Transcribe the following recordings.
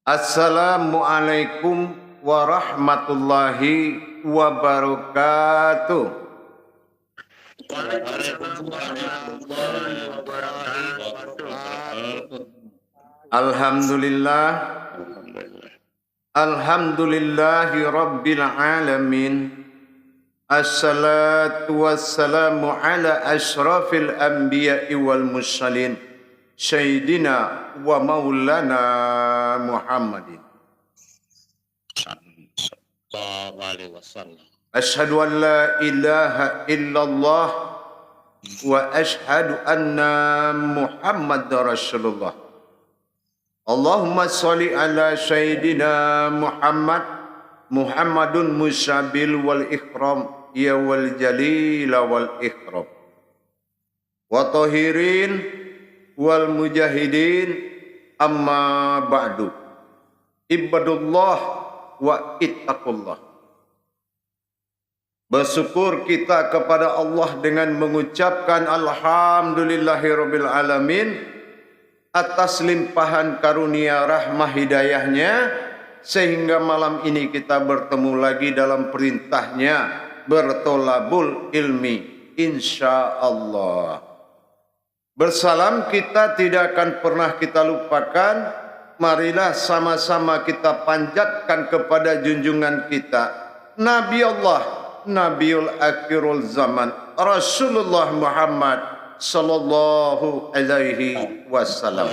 Assalamualaikum warahmatullahi wabarakatuh. Alhamdulillah, alhamdulillahi rabbil alamin. Assalatu wassalamu ala ashrafil anbiya'i wal mursalin Sayyidina wa maulana Muhammadin. Sallallahu alaihi wasallam. Ashhadu an la ilaha illallah wa ashhadu anna Muhammadar Rasulullah. Allahumma sholli ala Sayyidina Muhammadun musabil wal ikram ya wal jalila wal ikram wa tahirin wal mujahidin amma ba'du. Ibadullah wa ittaqullah. Bersyukur kita kepada Allah dengan mengucapkan alhamdulillahirabbil alamin atas limpahan karunia rahmah hidayahnya, sehingga malam ini kita bertemu lagi dalam perintahnya bertolabul ilmi insyaallah. Bersalam kita tidak akan pernah kita lupakan. Marilah sama-sama kita panjatkan kepada junjungan kita, Nabi Allah, Nabiul Akhirul Zaman, Rasulullah Muhammad sallallahu alaihi wasallam.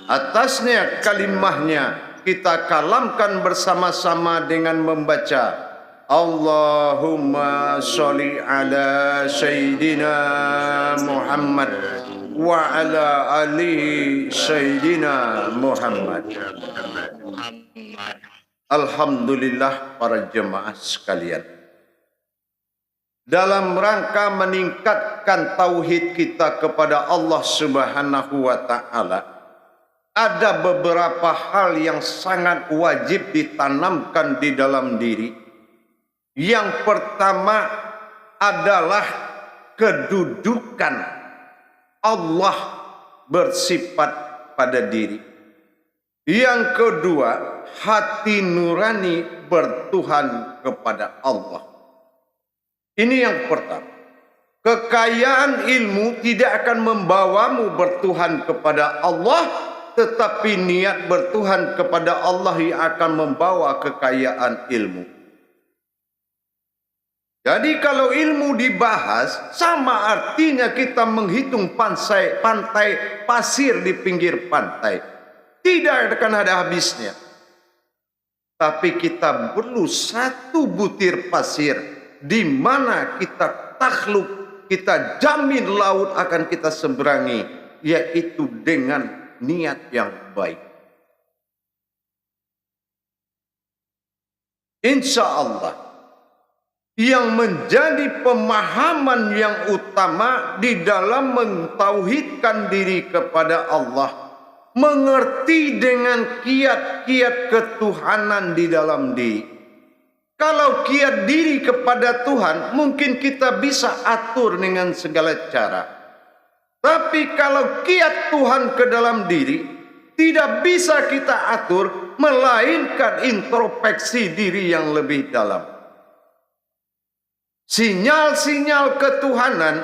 Atasnya kalimahnya kita kalamkan bersama-sama dengan membaca Allahumma sholli ala Sayyidina Muhammad wa ala ali Sayyidina Muhammad. Alhamdulillah para jemaah sekalian, dalam rangka meningkatkan tauhid kita kepada Allah Subhanahu wa taala, ada beberapa hal yang sangat wajib ditanamkan di dalam diri. Yang pertama adalah kedudukan Allah bersifat pada diri. Yang kedua, hati nurani bertuhan kepada Allah. Ini yang pertama. Kekayaan ilmu tidak akan membawamu bertuhan kepada Allah, tetapi niat bertuhan kepada Allah yang akan membawa kekayaan ilmu. Jadi kalau ilmu dibahas, sama artinya kita menghitung pantai pasir di pinggir pantai. Tidak akan ada habisnya. Tapi kita perlu satu butir pasir di mana kita takluk, kita jamin laut akan kita seberangi, yaitu dengan niat yang baik. Insya Allah, yang menjadi pemahaman yang utama di dalam mentauhidkan diri kepada Allah, mengerti dengan kiat-kiat ketuhanan di dalam diri. Kalau kiat diri kepada Tuhan, mungkin kita bisa atur dengan segala cara. Tapi kalau kiat Tuhan ke dalam diri, tidak bisa kita atur, melainkan introspeksi diri yang lebih dalam. Sinyal-sinyal ketuhanan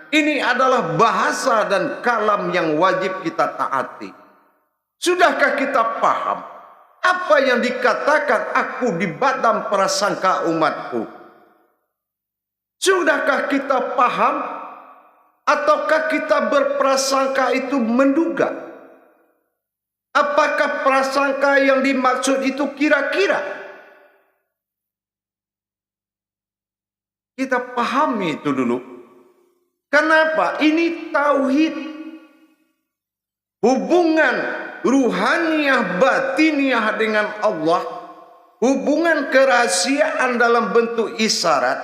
ini adalah bahasa dan kalam yang wajib kita taati. Sudahkah kita paham apa yang dikatakan aku di badan prasangka umatku? Sudahkah kita paham, ataukah kita berprasangka itu menduga? Apakah prasangka yang dimaksud itu kira-kira? Kita pahami itu dulu. Kenapa? Ini tauhid. Hubungan ruhaniyah batiniah dengan Allah. Hubungan kerahasiaan dalam bentuk isyarat.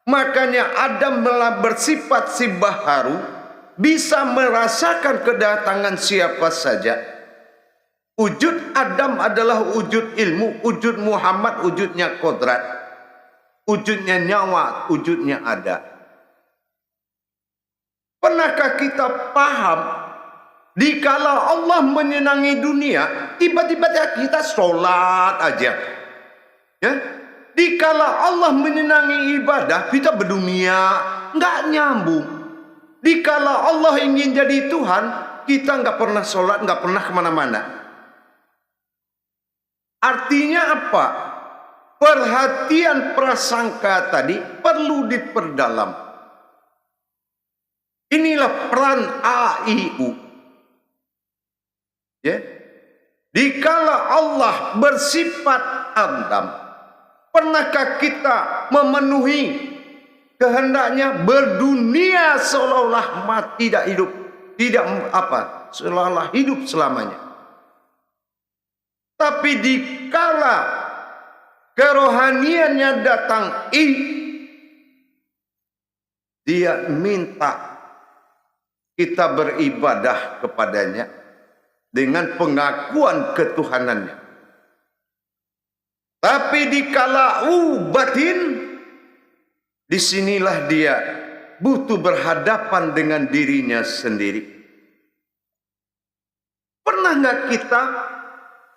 Makanya Adam bersifat si baharu, bisa merasakan kedatangan siapa saja. Wujud Adam adalah wujud ilmu, wujud Muhammad wujudnya kodrat. Wujudnya nyawa, wujudnya ada. Pernahkah kita paham Dikala Allah menyenangi dunia, tiba-tiba kita sholat aja. Ya, dikala Allah menyenangi ibadah, kita berdunia, nggak nyambung. Dikala Allah ingin jadi Tuhan, kita nggak pernah sholat, nggak pernah kemana-mana. Artinya apa? Perhatian prasangka tadi perlu diperdalam. Inilah peran AIU. Ya, dikala Allah bersifat Adam, pernahkah kita memenuhi kehendaknya berdunia seolah-olah mati, tidak hidup, tidak apa, seolah-olah hidup selamanya? Tapi dikala kerohaniannya datang, dia minta kita beribadah kepadanya dengan pengakuan ketuhanannya. Tapi dikala batin, disinilah dia butuh berhadapan dengan dirinya sendiri. Pernah nggak kita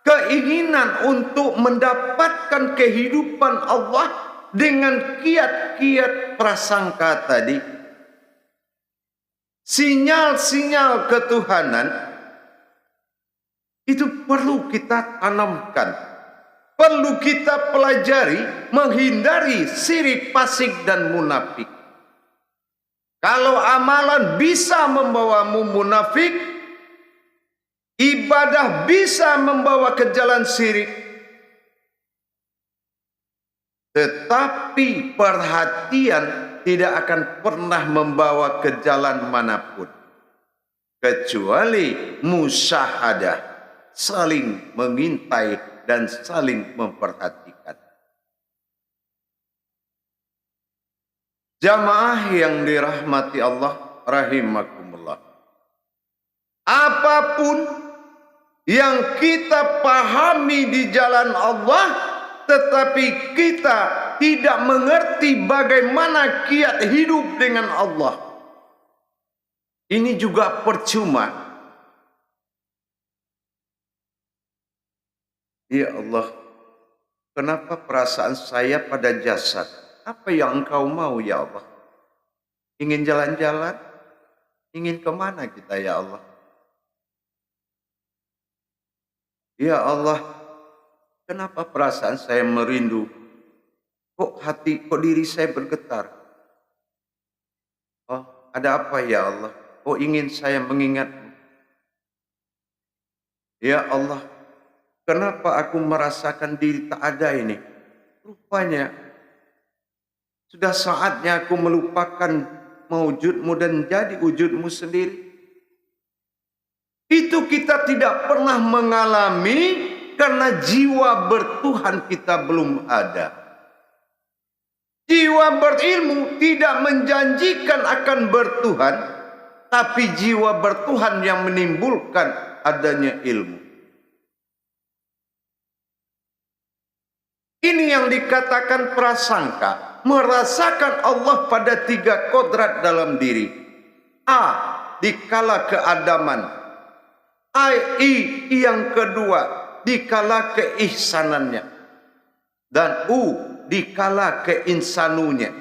keinginan untuk mendapatkan kehidupan Allah dengan kiat-kiat prasangka tadi? Sinyal-sinyal ketuhanan itu perlu kita tanamkan. Perlu kita pelajari, menghindari syirik, fasik, dan munafik. Kalau amalan bisa membawamu munafik, ibadah bisa membawa ke jalan syirik. Tetapi perhatian tidak akan pernah membawa ke jalan manapun, kecuali musyahadah, saling mengintai dan saling memperhatikan. Jamaah yang dirahmati Allah rahimakumullah, apapun yang kita pahami di jalan Allah, tetapi kita tidak mengerti bagaimana kiat hidup dengan Allah, ini juga percuma. Ya Allah, kenapa perasaan saya pada jasad? Apa yang Engkau mau ya Allah? Ingin jalan-jalan? Ingin kemana kita ya Allah? Ya Allah, kenapa perasaan saya merindu? Kok diri saya bergetar? Oh, ada apa ya Allah? Oh, ingin saya mengingatmu. Ya Allah, kenapa aku merasakan diri tak ada ini? Rupanya sudah saatnya aku melupakan mewujudmu dan jadi wujudmu sendiri. Itu kita tidak pernah mengalami karena jiwa bertuhan kita belum ada. Jiwa berilmu tidak menjanjikan akan bertuhan, tapi jiwa bertuhan yang menimbulkan adanya ilmu. Ini yang dikatakan prasangka, merasakan Allah pada 3 kodrat dalam diri. A, dikala keadaman. I, yang kedua, dikala keihsanannya. Dan U, dikala keinsanunya.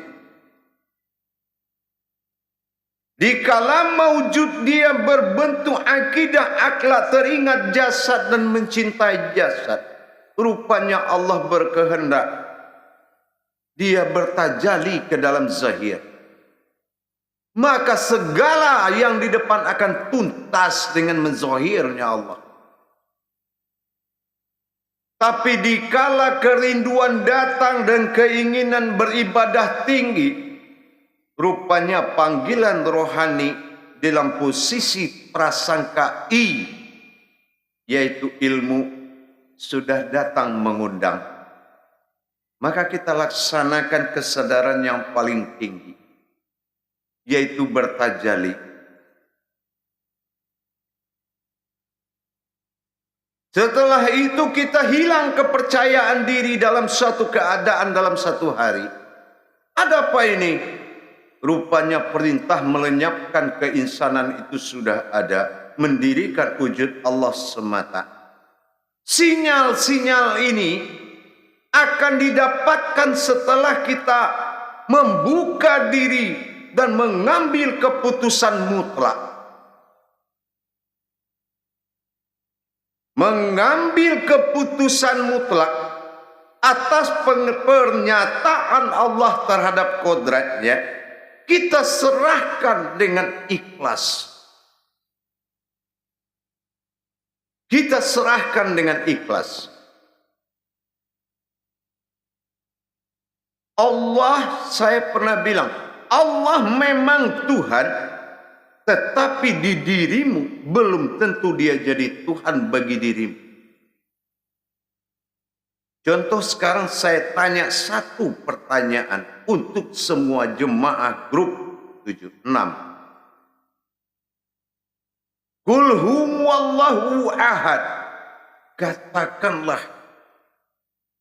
Dikala mewujud dia berbentuk akidah, akhlak, teringat jasad dan mencintai jasad, rupanya Allah berkehendak dia bertajali ke dalam zahir. Maka segala yang di depan akan tuntas dengan menzahirnya Allah. Tapi dikala kerinduan datang dan keinginan beribadah tinggi, rupanya panggilan rohani dalam posisi prasangka I, yaitu ilmu, sudah datang mengundang. Maka kita laksanakan kesadaran yang paling tinggi, yaitu bertajali. Setelah itu kita hilang kepercayaan diri dalam suatu keadaan dalam satu hari. Ada apa ini? Rupanya perintah melenyapkan keinsanan itu sudah ada. mendirikan wujud Allah semata. Sinyal-sinyal ini akan didapatkan setelah kita membuka diri dan mengambil keputusan mutlak. Mengambil keputusan mutlak atas pernyataan Allah terhadap kodratnya, kita serahkan dengan ikhlas. Kita serahkan dengan ikhlas. Allah, saya pernah bilang, Allah memang Tuhan, tetapi di dirimu belum tentu dia jadi Tuhan bagi dirimu. Contoh sekarang saya tanya satu pertanyaan untuk semua jemaah grup 76. Qul huwallahu ahad. Katakanlah,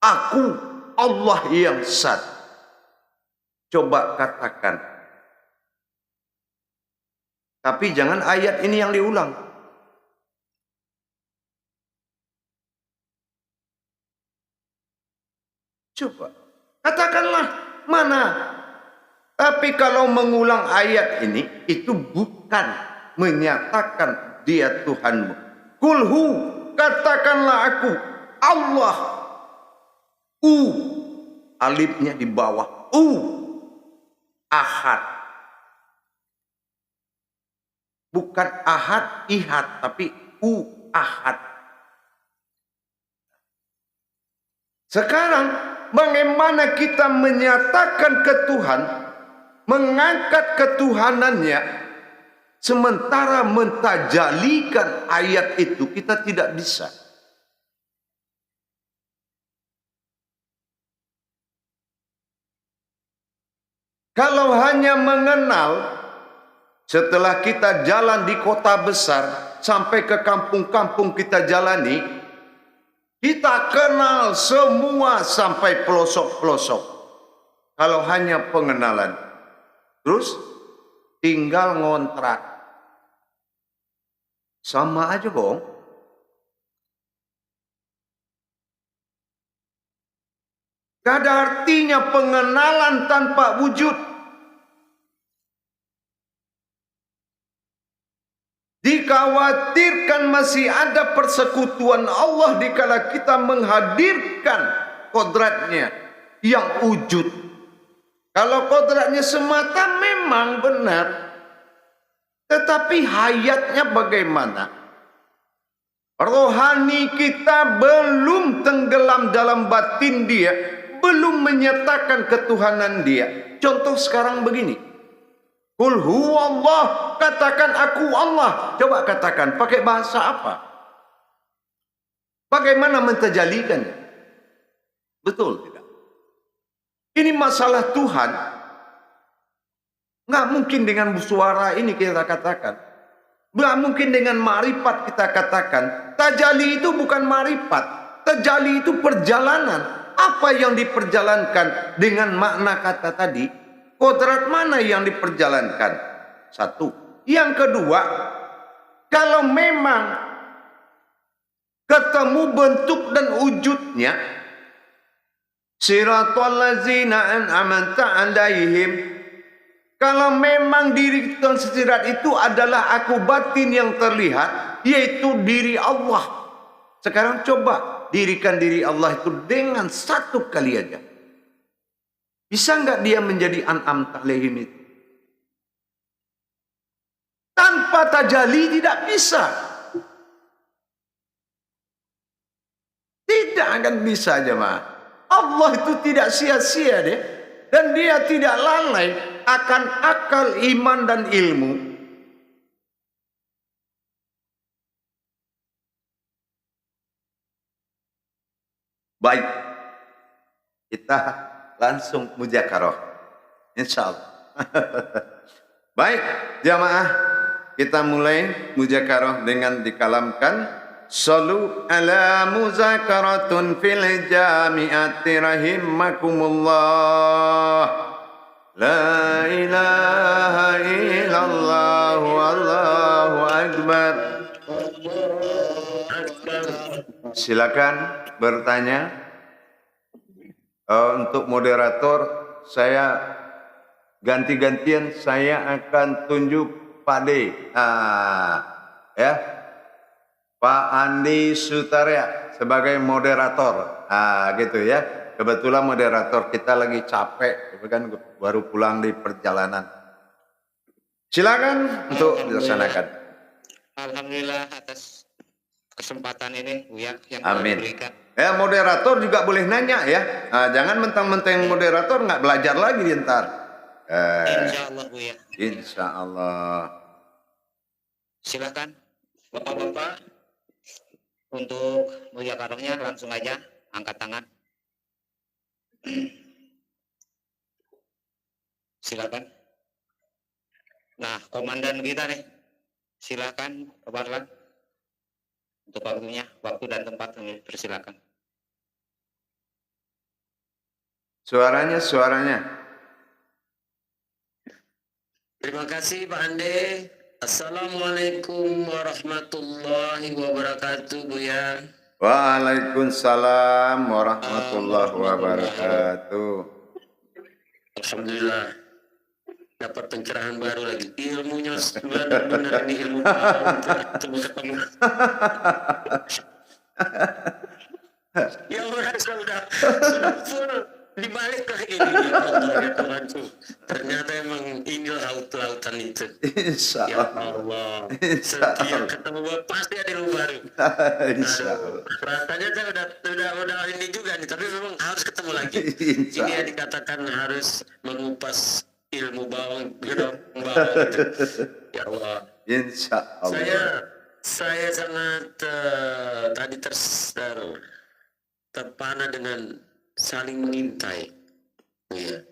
aku Allah yang satu. Coba katakan. Tapi jangan ayat ini yang diulang. Coba katakanlah mana. Tapi kalau mengulang ayat ini, itu bukan menyatakan dia Tuhanmu. Kulhu, katakanlah aku Allah. Alifnya di bawah. Ahad. Bukan ahad, ihad, tapi ahad. Sekarang bagaimana kita menyatakan ketuhan, mengangkat ketuhanannya, sementara mentajalikan ayat itu kita tidak bisa. Kalau hanya mengenal, setelah kita jalan di kota besar, sampai ke kampung-kampung kita jalani, kita kenal semua sampai pelosok-pelosok. Kalau hanya pengenalan, terus tinggal ngontrak, sama aja bohong. Gak ada artinya pengenalan tanpa wujud. Dikhawatirkan masih ada persekutuan Allah dikala kita menghadirkan kodratnya yang wujud. Kalau kodratnya semata memang benar, tetapi hayatnya bagaimana? Rohani kita belum tenggelam dalam batin dia, belum menyatakan ketuhanan dia. Contoh sekarang begini. Qul huwallah, katakan aku Allah. Coba katakan, pakai bahasa apa? Bagaimana mentajalikan? Betul tidak? Ini masalah Tuhan. Nggak mungkin dengan suara ini kita katakan. Nggak mungkin dengan ma'rifat kita katakan. Tajali itu bukan ma'rifat. Tajali itu perjalanan. Apa yang diperjalankan dengan makna kata tadi? Kodrat mana yang diperjalankan? Satu. Yang kedua, kalau memang ketemu bentuk dan wujudnya, siratal ladzina an'amta 'alaihim, kalau memang diri tersirat itu adalah aku batin yang terlihat, yaitu diri Allah. Sekarang coba dirikan diri Allah itu dengan satu kali aja. Bisa nggak dia menjadi an'am ta'alaihim itu? Tanpa tajali tidak bisa. Tidak akan bisa jemaah. Allah itu tidak sia-sia deh. Dan dia tidak lalai akan akal, iman, dan ilmu. Baik. Kita langsung mujakarah, insyaallah. Baik jamaah, kita mulai mujakarah dengan dikalamkan Sallu ala muzakaratun fil jami'ati rahimakumullah. La ilaha illallah wallahu akbar. Silakan bertanya. Untuk moderator, saya ganti-gantian, saya akan tunjuk Pak D. Ya, Pak Andi Sutarya sebagai moderator. Gitu ya. Kebetulan moderator kita lagi capek, kan baru pulang di perjalanan. Silakan untuk dilaksanakan. Alhamdulillah atas kesempatan ini Buya yang Amin. diberikan. Ya, moderator juga boleh nanya ya. Jangan mentang-mentang moderator nggak belajar lagi di ntar. Insya Allah Buya. Insya Allah. Silakan Bapak-bapak untuk Buya Karongnya langsung aja angkat tangan. Silakan. Nah, komandan kita nih, silakan Pak Barlan untuk waktunya, waktu dan tempat kami persilakan. Suaranya. Terima kasih Pak Ande. Assalamualaikum warahmatullahi wabarakatuh Buya. Waalaikumsalam warahmatullahi wabarakatuh. Alhamdulillah dapat pencerahan baru lagi. Ilmunya benar-benar ini ilmu ketemu. Ya merasa sudah full dibalik lagi ini. Ya Allah ya Tuhanku. Ternyata emang ini laut-lautan itu. Insya Ya Allah. Allah. Setiap ketemu Bapak pasti ada ilmu baru. Insya Allah. Rasanya saya udah ini juga nih, tapi memang harus ketemu lagi. Insya Ini yang dikatakan harus mengupas ilmu bawang, bawang itu. Ya Allah. Insya Allah. Saya sangat tadi terpana dengan saling mengintai. Buya.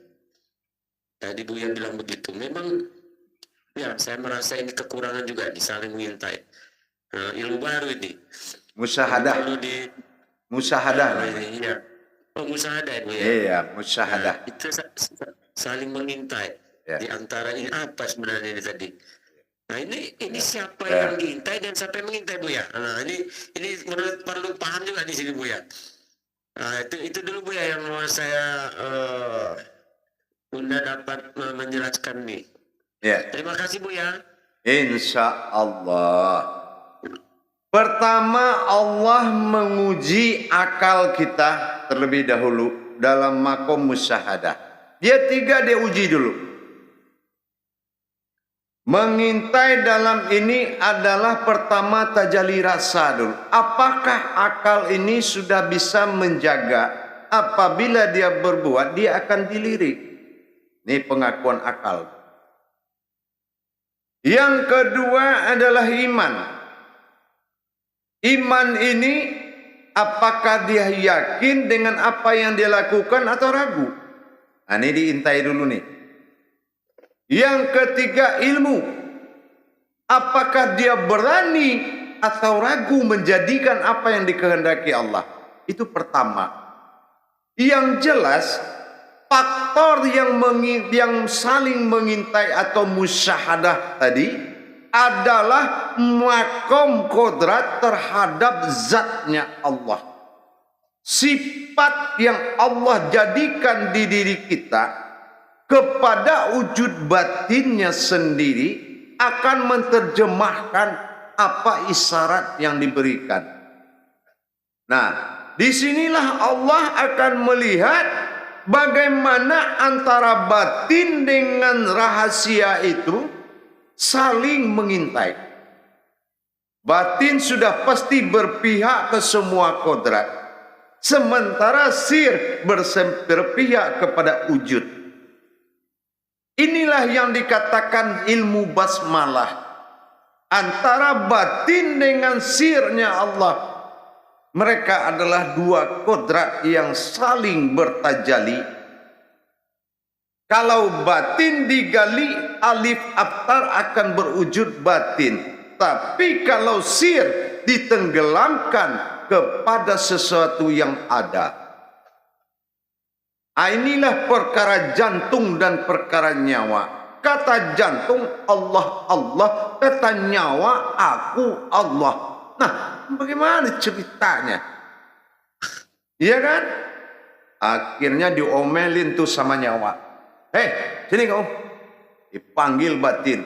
Tadi Buya bilang begitu. Memang ya saya merasa ini kekurangan juga di saling mengintai. Ilmu baru ini. Musyahadah. Kalau Musyahadah. iya. Oh, musyahadah Bu ya. Iya, musyahadah. Itu saling mengintai. Ya. Di antara ini apa sebenarnya ini tadi? Nah, ini siapa yang mengintai dan siapa yang mengintai Bu ya? Nah, ini menurut perlu paham juga di sini Bu ya. Nah, itu dulu Bu ya yang mau saya Bunda dapat menjelaskan nih. Ya. Terima kasih Bu ya. Insya Allah. Pertama, Allah menguji akal kita terlebih dahulu dalam makom musyahadah. Dia uji dulu. Mengintai dalam ini adalah pertama tajalli rasa dulu. Apakah akal ini sudah bisa menjaga apabila dia berbuat dia akan dilirik. Ini pengakuan akal. Yang kedua adalah iman. Iman ini apakah dia yakin dengan apa yang dia lakukan atau ragu? Nah, ini diintai dulu nih. Yang ketiga ilmu. Apakah dia berani atau ragu menjadikan apa yang dikehendaki Allah? Itu pertama. Yang jelas faktor yang saling mengintai atau musyahadah tadi adalah makom kodrat terhadap zatnya Allah. Sifat yang Allah jadikan di diri kita kepada wujud batinnya sendiri akan menerjemahkan apa isyarat yang diberikan. Nah, disinilah Allah akan melihat bagaimana antara batin dengan rahasia itu saling mengintai. Batin sudah pasti berpihak ke semua kodrat, sementara sir berpihak kepada wujud. Inilah yang dikatakan ilmu basmalah. Antara batin dengan sirnya Allah, mereka adalah dua kodrat yang saling bertajalli. Kalau batin digali, alif abtar akan berwujud batin. Tapi kalau sir ditenggelamkan kepada sesuatu yang ada. Inilah perkara jantung dan perkara nyawa. Kata jantung Allah Allah, kata nyawa aku Allah. Nah, bagaimana ceritanya? Iya kan? Akhirnya diomelin tuh sama nyawa. Sini kamu. Dipanggil batin.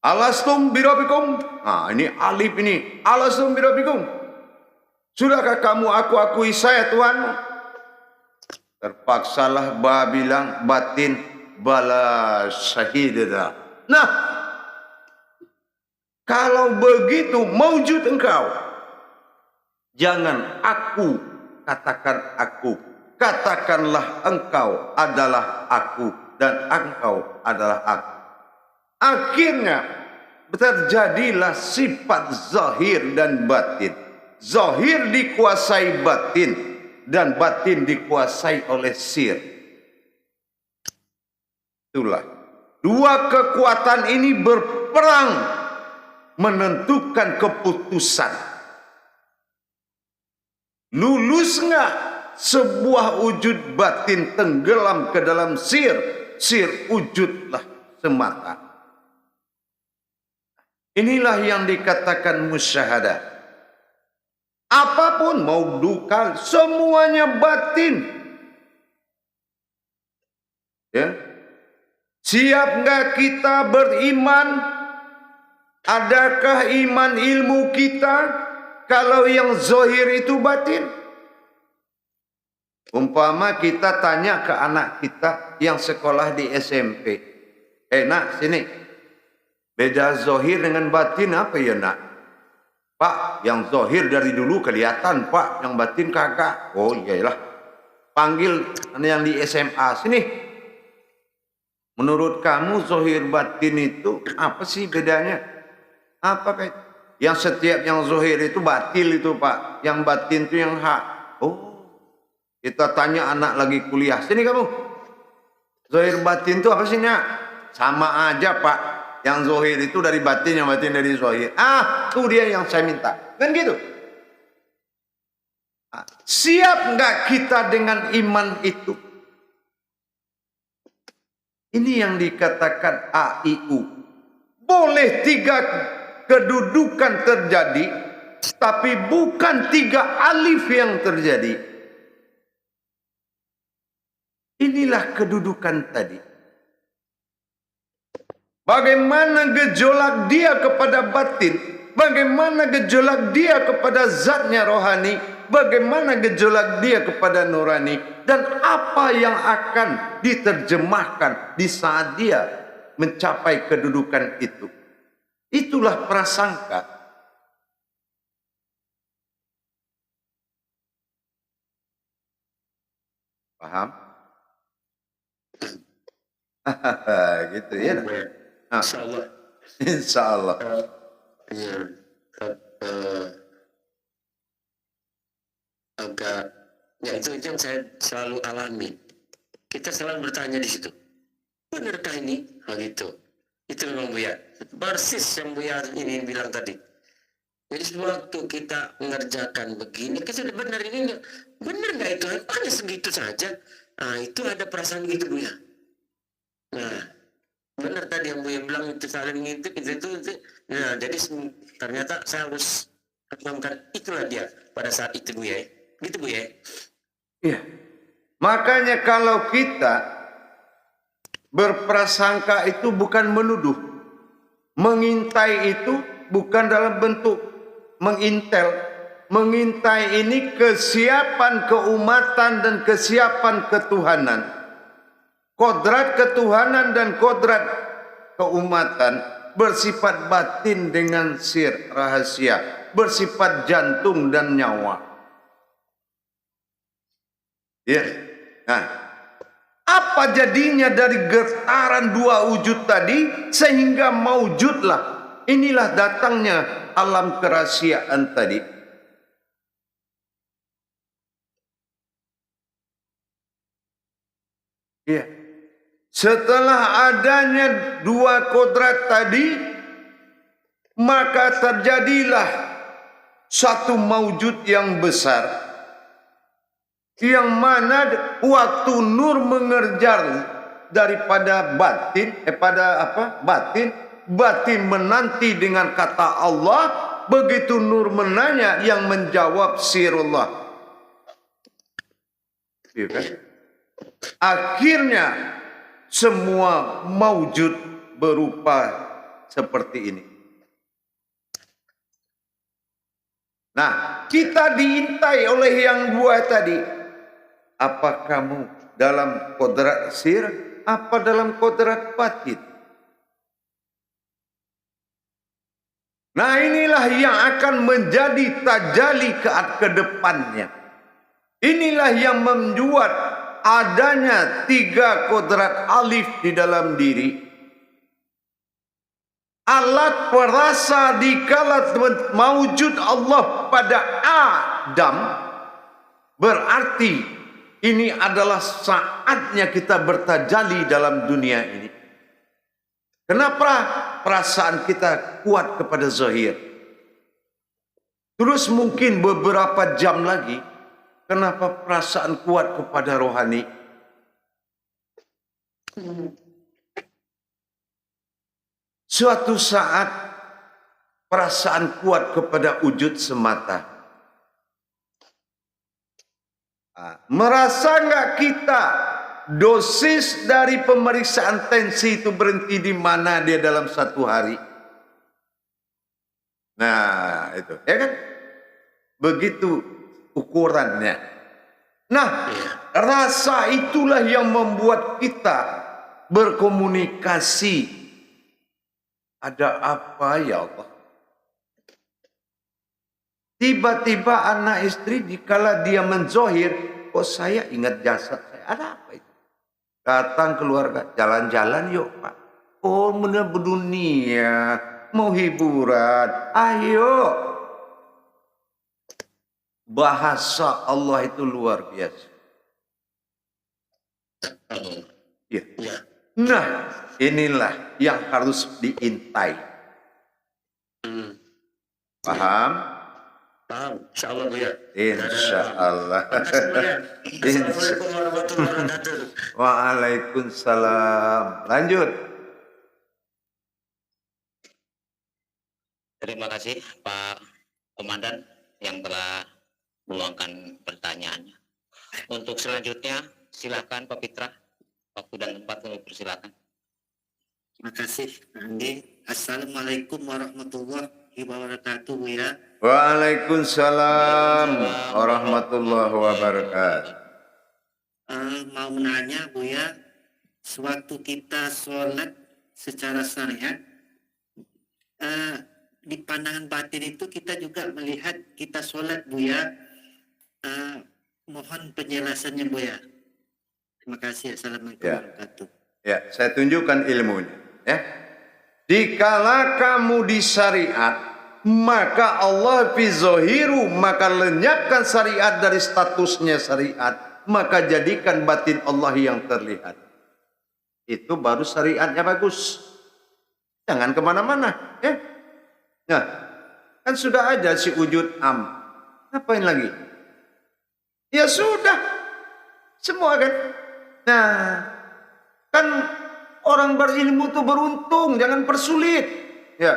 Alastum birabikum. Nah, ini alif ini. Alastum birabikum. Sudahkah kamu aku akui saya Tuhan? Terpaksalah bilang batin, bala syahidana. Nah, kalau begitu maujud engkau. Jangan aku katakan aku. Katakanlah engkau adalah aku dan engkau adalah aku. Akhirnya terjadilah sifat zahir dan batin. Zahir dikuasai batin dan batin dikuasai oleh sir. Itulah dua kekuatan ini berperang menentukan keputusan. Lulus nggak sebuah wujud batin tenggelam ke dalam sir, sir wujudlah semata. Inilah yang dikatakan musyahadah. Apapun mau duka semuanya batin. Ya. Siap nggak kita beriman? Adakah iman ilmu kita kalau yang zahir itu batin? Umpama kita tanya ke anak kita yang sekolah di SMP. Nak sini. Beda zahir dengan batin apa ya nak? Pak, yang zahir dari dulu kelihatan pak, yang batin kagak. Oh iyalah. Panggil yang di SMA sini. Menurut kamu zahir batin itu apa sih bedanya? Apa kayak? Yang setiap yang zahir itu batil itu pak, yang batin itu yang hak. Oh, kita tanya anak lagi kuliah, sini kamu. Zahir batin itu apa sih nak? Sama aja pak. Yang zahir itu dari batin, yang batin dari zahir. Itu dia yang saya minta. Kan gitu. Siap nggak kita dengan iman itu? Ini yang dikatakan AIU. Boleh tiga kedudukan terjadi, tapi bukan tiga alif yang terjadi. Inilah kedudukan tadi. Bagaimana gejolak dia kepada batin, bagaimana gejolak dia kepada zatnya rohani, bagaimana gejolak dia kepada nurani, dan apa yang akan diterjemahkan di saat dia mencapai kedudukan itu. Itulah prasangka. Paham? Gitu ya. Insya Allah. Insya Allah. Agak ya itu yang saya selalu alami. Kita selalu bertanya di situ. Benarkah ini? Gitu. Itu memang Buya. Persis yang Buya ini bilang tadi. Jadi waktu kita mengerjakan begini, kita sudah benar ini enggak? Benar nggak itu? Hanya segitu saja. Itu ada perasaan gitu Buya. Nah, benar tadi yang Buya bilang itu saling ngintip itu. Nah, jadi ternyata saya harus tanamkan itulah dia pada saat itu Buya. Gitu Buya. Iya. Makanya kalau kita berprasangka itu bukan menuduh. Mengintai itu bukan dalam bentuk mengintel. Mengintai ini kesiapan keumatan dan kesiapan ketuhanan. Kodrat ketuhanan dan kodrat keumatan bersifat batin dengan sir rahasia, bersifat jantung dan nyawa. Ya. Nah, apa jadinya dari getaran dua wujud tadi sehingga maujudlah. Inilah datangnya alam kerahasiaan tadi. Ya. Setelah adanya dua kodrat tadi, maka terjadilah satu maujud yang besar, yang mana waktu nur mengerjar daripada batin, batin menanti dengan kata Allah, begitu nur menanya yang menjawab sirullah. Ya kan? Akhirnya semua maujud berupa seperti ini. Nah, kita diintai oleh yang dua tadi. Apa kamu dalam kodrat sir, apa dalam kodrat batin? Nah, inilah yang akan menjadi tajali ke depannya. Inilah yang membuat adanya 3 kodrat alif di dalam diri. Alat perasa dikala mawujud Allah pada Adam, berarti ini adalah saatnya kita bertajali dalam dunia ini. Kenapa perasaan kita kuat kepada zahir? Terus mungkin beberapa jam lagi, kenapa perasaan kuat kepada rohani? Suatu saat perasaan kuat kepada wujud semata. Merasa nggak kita dosis dari pemeriksaan tensi itu berhenti di mana dia dalam satu hari? Nah, itu, ya kan? Begitu ukurannya. Nah, rasa itulah yang membuat kita berkomunikasi. Ada apa ya Allah? Tiba-tiba anak istri dikala dia menzohir, kok saya ingat jasad saya. Ada apa itu? Datang keluarga, jalan-jalan yuk Pak. Oh benar berdunia, mau hiburan, ayo. Bahasa Allah itu luar biasa. Ya. Nah, inilah yang harus diintai. Paham? Paham, insya Allah ya. Insya Allah. Assalamualaikum warahmatullahi wabarakatuh. Waalaikumsalam. Lanjut. Terima kasih Pak Komandan yang telah meluangkan pertanyaannya. Untuk selanjutnya, silakan Pak Fitra. Waktu dan tempat kami persilakan. Terima kasih, Andi. Assalamualaikum warahmatullahi wabarakatuh, Bu ya. Waalaikumsalam warahmatullahi wabarakatuh. Mau nanya, Bu ya, sewaktu kita sholat secara syariat, di pandangan batin itu kita juga melihat kita sholat, Bu ya. Mohon penjelasannya, Bu ya. Terima kasih. Assalamualaikum warahmatullahi wabarakatuh. Ya, saya tunjukkan ilmunya. Ya, dikala kamu di syariat, maka Allah fi zohiru, maka lenyapkan syariat dari statusnya syariat, maka jadikan batin Allah yang terlihat. Itu baru syariatnya bagus. Jangan kemana-mana. Ya. Nah, kan sudah ada si wujud am. Ngapain lagi? Ya sudah, semua kan. Nah, kan orang berilmu itu beruntung, jangan persulit. Ya.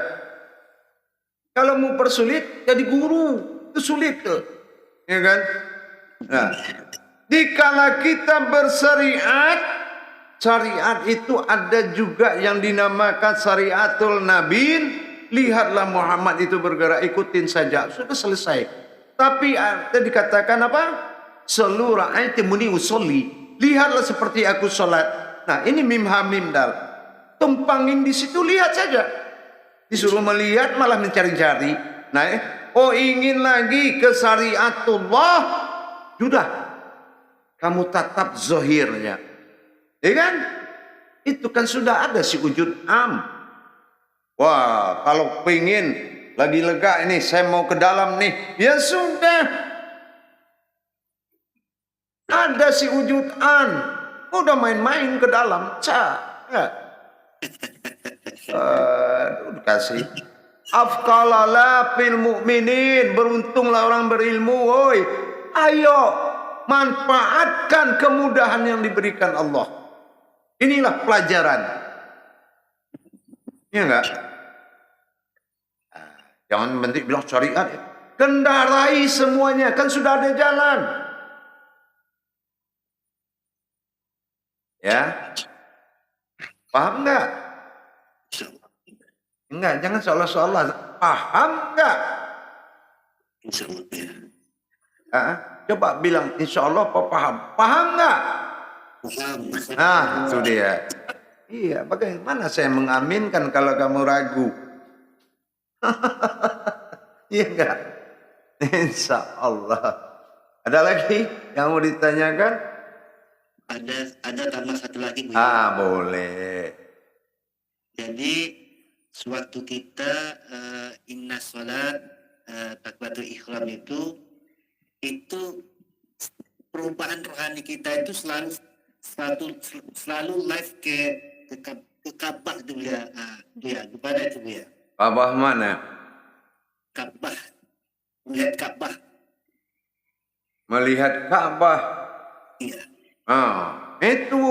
Kalau mau persulit, jadi guru. Itu sulit tuh. Ya kan? Nah, dikala kita bersyariat, syariat itu ada juga yang dinamakan syariatul nabiin. Lihatlah Muhammad itu bergerak, ikutin saja. Sudah selesai. Tapi tadi dikatakan apa? Seluruh ayat muni usolli. Lihatlah seperti aku sholat. Nah, ini mim ha mim dal. Tumpangin di situ, lihat saja. Disuruh melihat malah mencari-cari. Nah, oh ingin lagi ke syariatullah, sudah. Kamu tatap zohirnya. Ya kan? Itu kan sudah ada si wujud am. Wah, kalau pengen lagi lega ini, saya mau ke dalam nih. Ya sudah. Ada si wujud an. Udah main-main ke dalam. Ya. Kasih. Afqalala fil mu'minin. Beruntunglah orang berilmu. Woi, ayo manfaatkan kemudahan yang diberikan Allah. Inilah pelajaran. Iya enggak? Jangan menteri bilang syariat ya. Kendarai semuanya, kan sudah ada jalan. Ya, paham nggak? Enggak, jangan seolah-olah. Paham nggak? Insyaallah ya. Coba bilang insya Allah apa paham? Paham nggak? Paham. Nah, itu dia. Iya, bagaimana saya mengaminkan kalau kamu ragu? Iya enggak? Insya Allah. Ada lagi yang mau ditanyakan? Ada tambah satu lagi Bu. Boleh. Jadi sewaktu kita inna sholat takbiratul ihram itu perubahan rohani kita itu selalu live ke Ka'bah itu ya. Ya, gimana itu ya? Ka'bah mana? Ka'bah, melihat Ka'bah. Melihat Ka'bah. Iya. Itu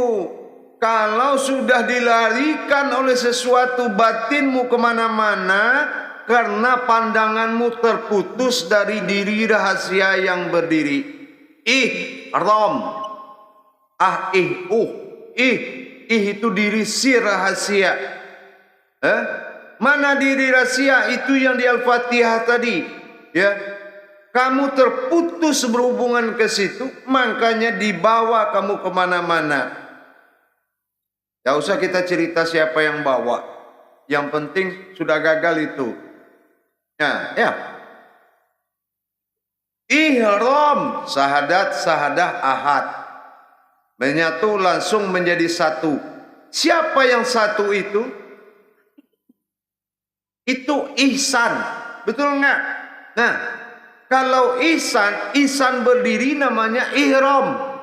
kalau sudah dilarikan oleh sesuatu batinmu kemana-mana karena pandanganmu terputus dari diri rahasia yang berdiri. Rom. Itu diri si rahasia. Mana diri rahasia? Itu yang di Al-Fatihah tadi. Ya, kamu terputus berhubungan ke situ, makanya dibawa kamu kemana-mana. Gak usah kita cerita siapa yang bawa. Yang penting sudah gagal itu. Ya. Ihram, sahadah ahad. Menyatu langsung menjadi satu. Siapa yang satu itu? Itu ihsan. Betul nggak? Nah, kalau ihsan berdiri namanya ihram.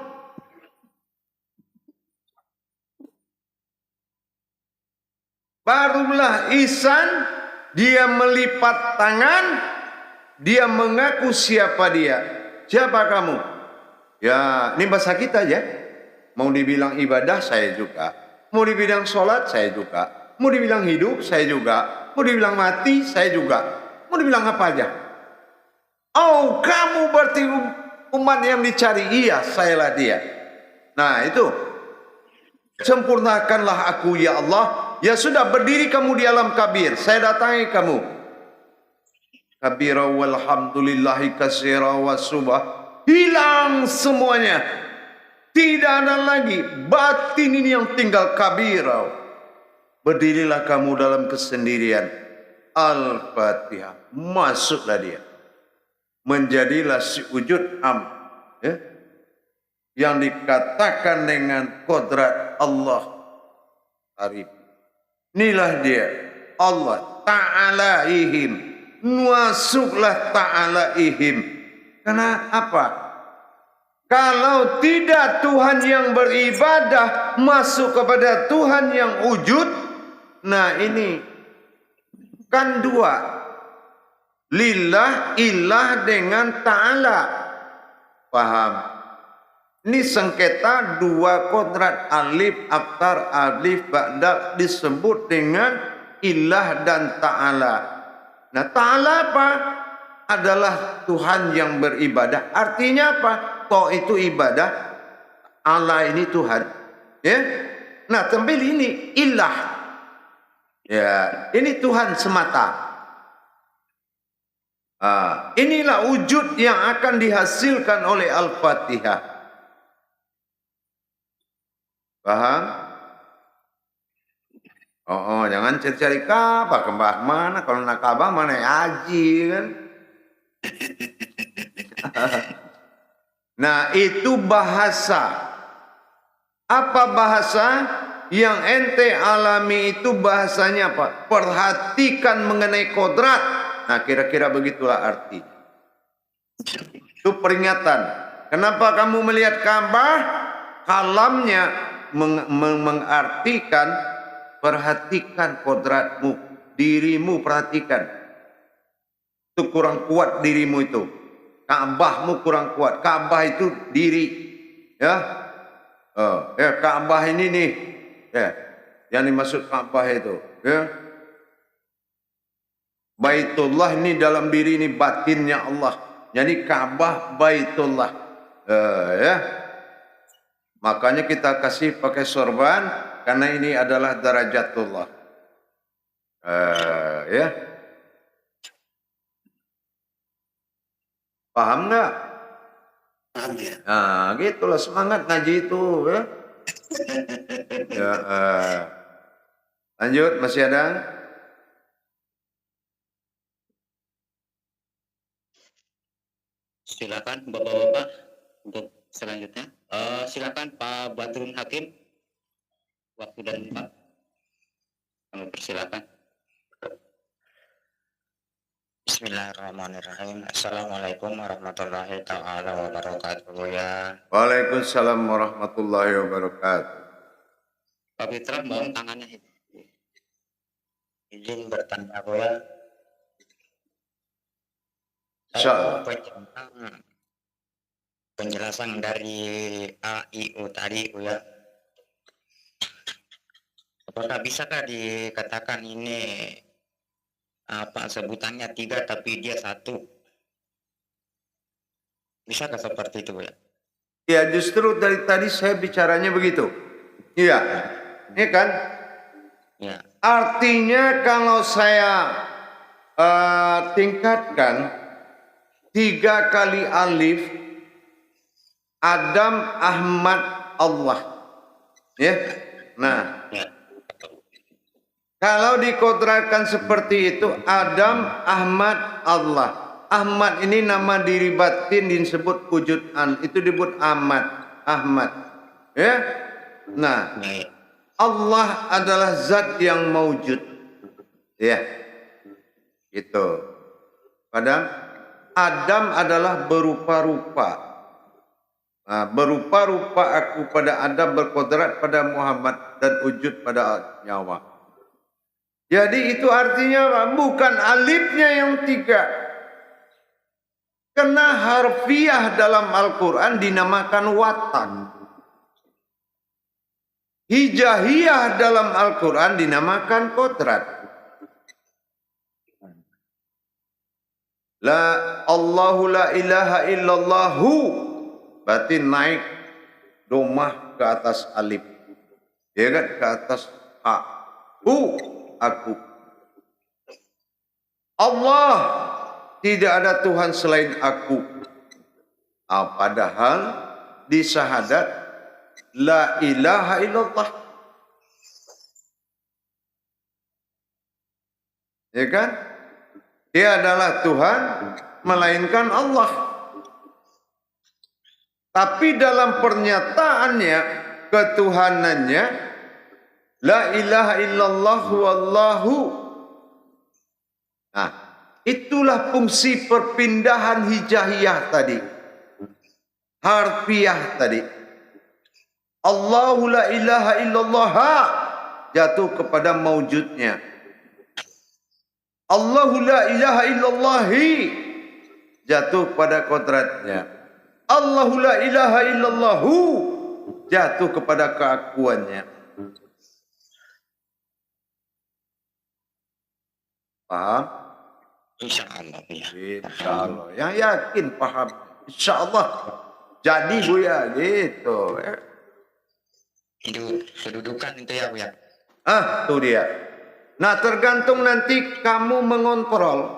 Barulah ihsan, dia melipat tangan, dia mengaku siapa dia. Siapa kamu? Ya, ini bahasa kita aja. Mau dibilang ibadah, saya juga. Mau dibilang sholat, saya juga. Mau dibilang hidup, saya juga. Mau dibilang mati, saya juga. Mau dibilang apa aja. Oh, kamu berarti umat yang dicari. Iya, sayalah dia. Nah, itu. Sempurnakanlah aku, ya Allah. Ya sudah, berdiri kamu di alam kabir. Saya datangi kamu. Kabira walhamdulillahi katsira wasubah. Hilang semuanya. Tidak ada lagi. Batin ini yang tinggal kabira. Berdirilah kamu dalam kesendirian. Al-Fatihah. Masuklah dia. Menjadilah si wujud ya, yang dikatakan dengan kodrat Allah. Arif. Inilah dia. Allah Ta'ala ihim. Masuklah Ta'ala ihim. Karena apa? Kalau tidak Tuhan yang beribadah masuk kepada Tuhan yang wujud. Nah ini kan dua. Lillah, ilah dengan ta'ala. Paham? Ini sengketa dua kodrat alif, aktar, alif, ba'dal disebut dengan ilah dan ta'ala. Nah ta'ala apa? Adalah Tuhan yang beribadah. Artinya apa? Toh itu ibadah. Allah ini Tuhan. Ya. Nah tampil ini ilah. Ya, ini Tuhan semata. Inilah wujud yang akan dihasilkan oleh Al-Fatihah. Paham? Jangan cari-cari Ka'bah. Kembah mana? Kalau nak Ka'bah mana haji kan? Nah itu bahasa. Apa bahasa? Yang ente alami itu bahasanya apa? Perhatikan mengenai kodrat. Nah kira-kira begitulah arti. Itu peringatan. Kenapa kamu melihat Ka'bah? Kalamnya mengartikan perhatikan kodratmu. Dirimu perhatikan. Itu kurang kuat dirimu itu. Ka'bahmu kurang kuat. Ka'bah itu diri. Ya. Ka'bah ini nih. Ya. Yang dimaksud Ka'bah itu. Ya. Baitullah ini dalam diri ini batinnya Allah. Jadi Ka'bah Baitullah. Ya. Makanya kita kasih pakai sorban karena ini adalah darajatullah. Ya. Paham nggak? Paham ya? Nah, gitulah semangat ngaji itu, ya. Ya, lanjut, masih ada? Silakan Bapak-bapak untuk selanjutnya. Silakan Pak Badrun Hakim. Waktu dan tempat. Kami persilakan. Bismillahirrahmanirrahim. Assalamualaikum warahmatullahi taala wabarakatuh ya. Waalaikumsalam warahmatullahi wabarakatuh. Pak Fitra, mohon tangannya. Izin bertanya ya. Insyaallah. Penjelasan dari AIU tadi ya. Apakah bisakah dikatakan ini apa sebutannya 3 tapi dia 1? Bisakah seperti itu ya? Ya justru dari tadi saya bicaranya begitu. Iya, ini kan. Ya. Artinya kalau saya tingkatkan 3 kali alif, Adam, Ahmad, Allah. Ya, nah. Ya. Kalau dikodratkan seperti itu, Adam, Ahmad, Allah. Ahmad ini nama diri batin disebut wujud an. Itu disebut Ahmad. Ya. Nah, Ya. Allah adalah zat yang maujud. Ya. Itu. Padahal Adam adalah berupa-rupa. Nah, berupa-rupa aku pada Adam, berkodrat pada Muhammad, dan wujud pada nyawa. Jadi itu artinya apa? Bukan alifnya yang 3. Karena harfiah dalam Al-Quran dinamakan watan. Hijaiyah dalam Al-Quran dinamakan kodrat. Allahu la ilaha illallahu. Berarti naik domah ke atas alif. Ya kan? Ke atas a. Aku. Allah, tidak ada Tuhan selain aku. Padahal di syahadat la ilaha illallah. Ya kan? Dia adalah Tuhan melainkan Allah. Tapi dalam pernyataannya, ketuhanannya, la ilaha illallah wallahu. Nah, itulah fungsi perpindahan hijaiyah tadi. Harfiah tadi. Allahu la ilaha illallah jatuh kepada maujudnya. Allahu la ilaha illallahi jatuh pada kodratnya. Allahu la ilaha illallahu jatuh kepada keakuannya. Paham? Insyaallah ya. Insyaallah. Yang yakin paham. Insyaallah. Jadi Buya gitu. Itu kedudukan itu ya, Bu ya. Tuh dia. Nah, tergantung nanti kamu mengontrol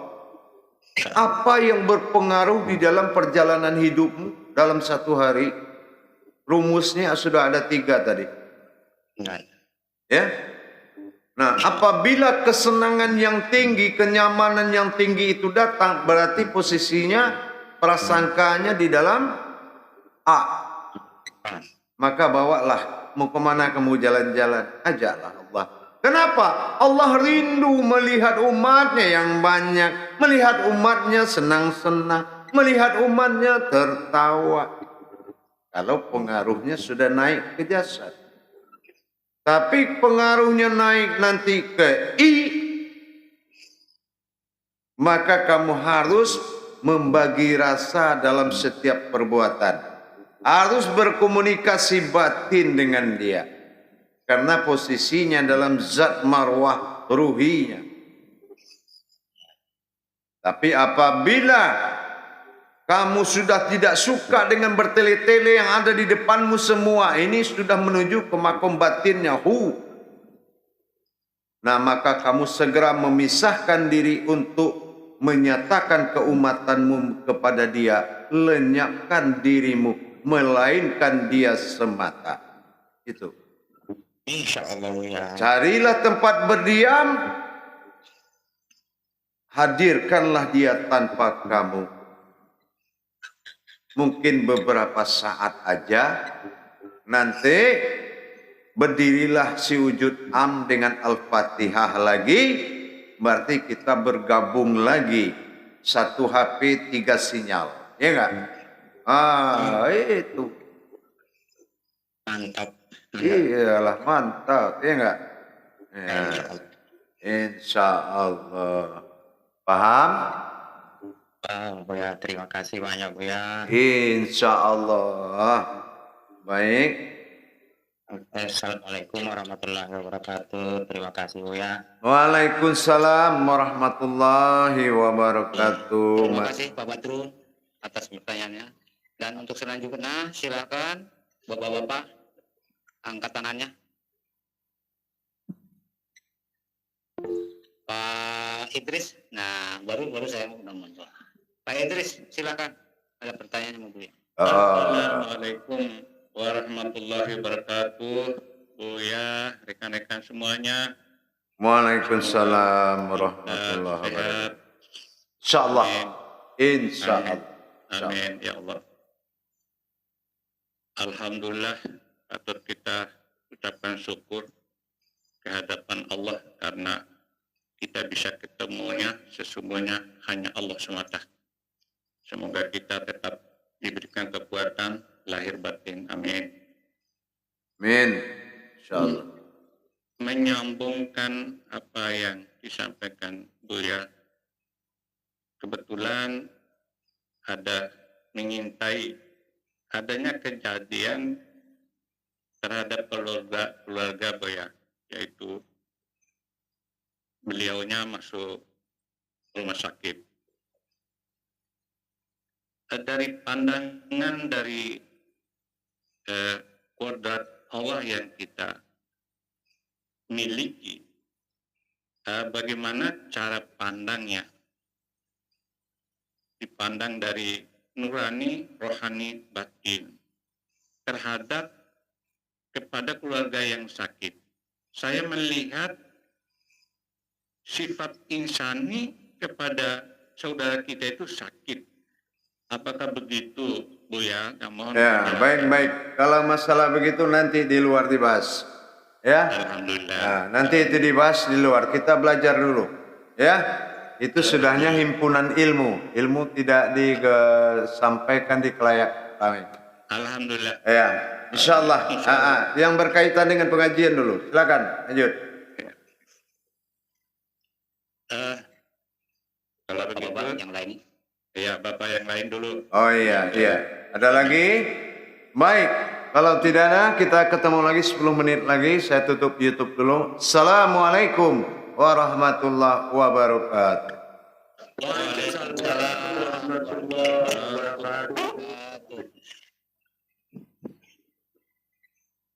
apa yang berpengaruh di dalam perjalanan hidupmu dalam satu hari. Rumusnya sudah ada 3 tadi. Nah. Ya. Nah, apabila kesenangan yang tinggi, kenyamanan yang tinggi itu datang, berarti posisinya prasangkanya di dalam A. Maka bawalah, mau kemana kamu jalan-jalan, ajaklah Allah. Kenapa? Allah rindu melihat umatnya yang banyak, melihat umatnya senang-senang, melihat umatnya tertawa. Kalau pengaruhnya sudah naik ke jasad. Tapi pengaruhnya naik nanti ke I, maka kamu harus membagi rasa dalam setiap perbuatan. Harus berkomunikasi batin dengan dia. Karena posisinya dalam zat marwah ruhinya. Tapi apabila Kamu sudah tidak suka dengan bertele-tele yang ada di depanmu semua. Ini sudah menuju ke makom batinnya. Nah, maka kamu segera memisahkan diri untuk menyatakan keumatanmu kepada dia. Lenyapkan dirimu, melainkan dia semata. Itu. Insya Allah ya. Carilah tempat berdiam. Hadirkanlah dia tanpa kamu. Mungkin beberapa saat aja. Nanti berdirilah si wujud am dengan Al-Fatihah lagi. Berarti kita bergabung lagi. Satu HP 3 sinyal. Ya enggak? Itu. Mantap. Iyalah mantap. Ya enggak? Ya. Insya Allah. Paham? Buya, terima kasih banyak Buya. Insya Allah. Baik. Assalamualaikum warahmatullahi wabarakatuh. Terima kasih Buya. Waalaikumsalam warahmatullahi wabarakatuh. Terima kasih Pak Badrun atas pertanyaannya. Dan untuk selanjutnya silakan Bapak-bapak angkat tangannya. Pak Idris, nah baru saya mau muncul. Pak Idris, silakan. Ada pertanyaan mau Buya. Assalamualaikum warahmatullahi wabarakatuh. Buya, rekan-rekan semuanya. Waalaikumsalam warahmatullahi wabarakatuh. Insyaallah. Insyaallah. Amin ya Allah. Alhamdulillah, patut kita ucapkan syukur kehadapan Allah karena kita bisa ketemunya sesungguhnya hanya Allah semata. Semoga kita tetap diberikan kekuatan lahir batin. Amin. Amin. Insyaallah. Menyambungkan apa yang disampaikan Buya, kebetulan ada mengintai adanya kejadian terhadap keluarga Buya, yaitu beliaunya masuk rumah sakit. Dari pandangan dari kodrat Allah yang kita miliki, bagaimana cara pandangnya? Dipandang dari nurani, rohani, batin terhadap kepada keluarga yang sakit. Saya melihat sifat insani kepada saudara kita itu sakit. Apakah begitu, Buya? Mohon Ya, baik-baik. Kalau masalah begitu nanti di luar dibahas. Ya. Alhamdulillah. Nah, nanti itu dibahas di luar. Kita belajar dulu. Ya. Itu sudahnya himpunan ilmu. Ilmu tidak disampaikan di kelayak kami. Alhamdulillah. Ya. Insyaallah. Yang berkaitan dengan pengajian dulu. Silakan, lanjut. Kalau begitu, Bapak yang lain. ya Bapak yang lain dulu. Oh iya, iya. Ada lagi? Baik. Kalau tidak ada, kita ketemu lagi 10 menit lagi. Saya tutup YouTube dulu. Assalamualaikum warahmatullahi wabarakatuh. Waalaikumsalam warahmatullahi wabarakatuh.